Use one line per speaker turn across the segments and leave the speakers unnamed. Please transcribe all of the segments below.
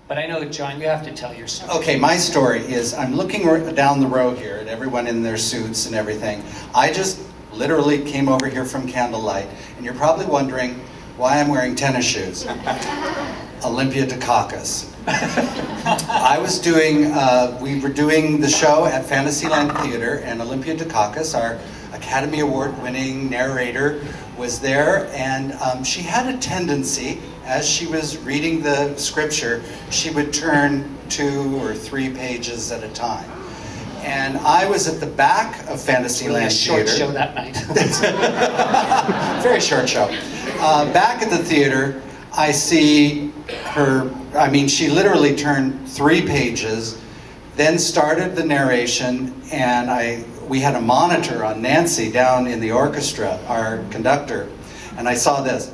But I know, John, you have to tell your story.
Okay, my story is I'm looking down the row here at everyone in their suits and everything. I just literally came over here from Candlelight, and you're probably wondering why I'm wearing tennis shoes. Olympia Dukakis. I was doing, we were doing the show at Fantasyland Theater, and Olympia Dukakis, our Academy Award winning narrator, was there, and she had a tendency, as she was reading the scripture, she would turn 2 or 3 pages at a time. And I was at the back of Fantasyland Theater.
Short show that night.
Very short show. Back at the theater, I see her, I mean, she literally turned 3 pages, then started the narration, and we had a monitor on Nancy down in the orchestra, our conductor, and I saw this.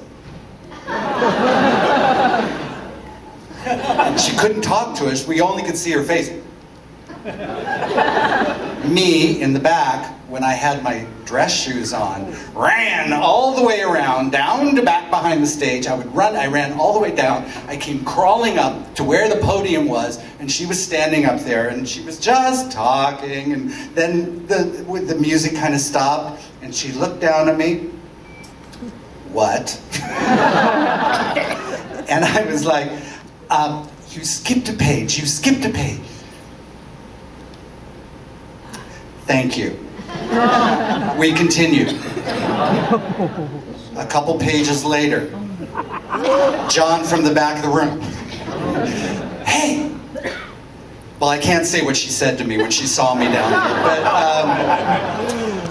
And she couldn't talk to us, we only could see her face. Me, in the back, when I had my dress shoes on, ran all the way around, down to back behind the stage. I ran all the way down. I came crawling up to where the podium was, and she was standing up there, and she was just talking, and then the music kind of stopped, and she looked down at me. What? And I was like, you skipped a page, you skipped a page. Thank you. We continued. A couple pages later, John from the back of the room. Hey! Well, I can't say what she said to me when she saw me down there, but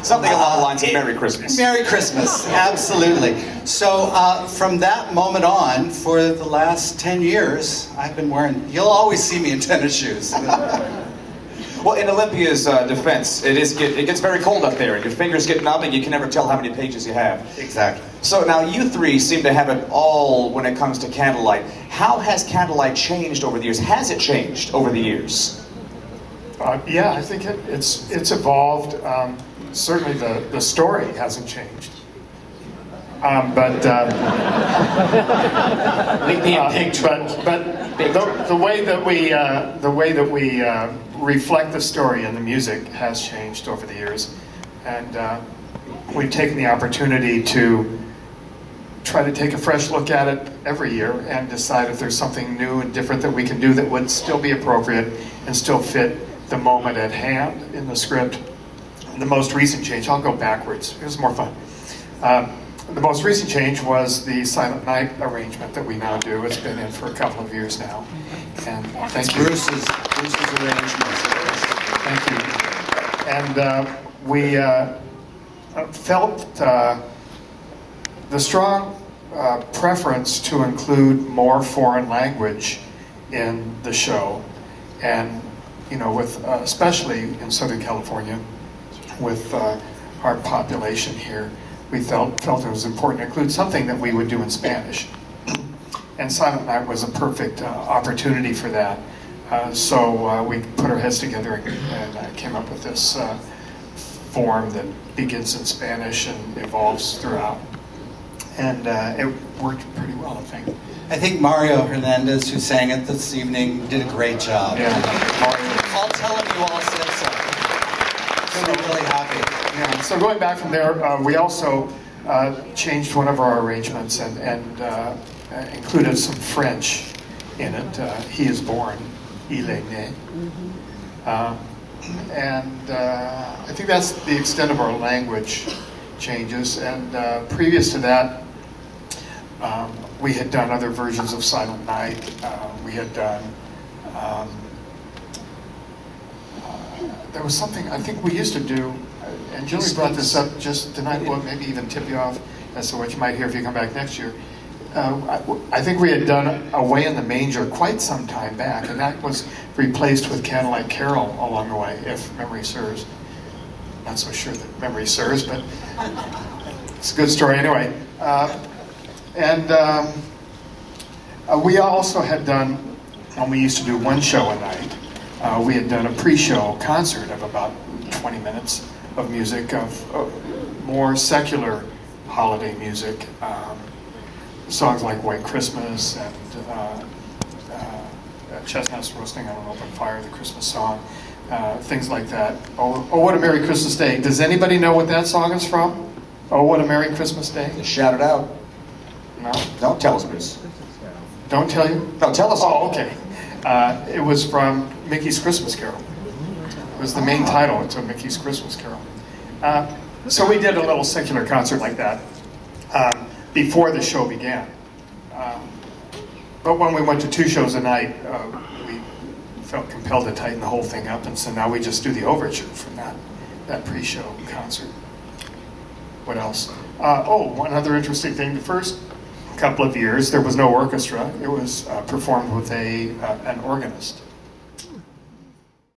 something along the lines of Merry Christmas.
Merry Christmas, absolutely. So from that moment on, for the last 10 years, I've been wearing, you'll always see me in tennis shoes.
Well, in Olympia's defense, it gets very cold up there, and your fingers get numb, and you can never tell how many pages you have.
Exactly.
So now you three seem to have it all when it comes to Candlelight. How has Candlelight changed over the years? Has it changed over the years?
Yeah, I think it's evolved. Certainly the story hasn't changed. But the way that we reflect the story and the music has changed over the years, and we've taken the opportunity to try to take a fresh look at it every year and decide if there's something new and different that we can do that would still be appropriate and still fit the moment at hand in the script. The most recent change, I'll go backwards, it was more fun. The most recent change was the Silent Night arrangement that we now do. It's been in for a couple of years now. And thank you.
Bruce's arrangement.
Thank you. And we felt the strong preference to include more foreign language in the show. And, you know, with especially in Southern California, with our population here, we felt it was important to include something that we would do in Spanish. And Silent Night was a perfect opportunity for that. So we put our heads together and came up with this form that begins in Spanish and evolves throughout. And it worked pretty well, I think.
I think Mario Hernandez, who sang it this evening, did a great job.
Yeah.
I'll tell him you all said so. I'm really happy.
Yeah, so going back from there, we also changed one of our arrangements and included some French in it. He is born, il est né. And I think that's the extent of our language changes. And previous to that, we had done other versions of Silent Night. We had done there was something I think we used to do, and Julie brought this up just tonight, well, maybe even tip you off as to what you might hear if you come back next year. I think we had done Away in the Manger quite some time back, and that was replaced with Candlelight Carol along the way, if memory serves. Not so sure that memory serves, but it's a good story anyway. We also had done, when we used to do one show a night, we had done a pre-show concert of about 20 minutes of music, of more secular holiday music. Songs like White Christmas and chestnuts roasting on an open fire, the Christmas song, things like that. Oh, What a Merry Christmas Day. Does anybody know what that song is from? Oh, What a Merry Christmas Day?
Just shout it out.
No?
Don't tell us, Bruce.
Don't tell you?
No, tell us.
Oh, okay. It was from Mickey's Christmas Carol. It was the main title to Mickey's Christmas Carol. So we did a little secular concert like that before the show began. But when we went to 2 shows a night, we felt compelled to tighten the whole thing up, and so now we just do the overture from that pre-show concert. What else? One other interesting thing. The first couple of years, there was no orchestra. It was performed with an organist.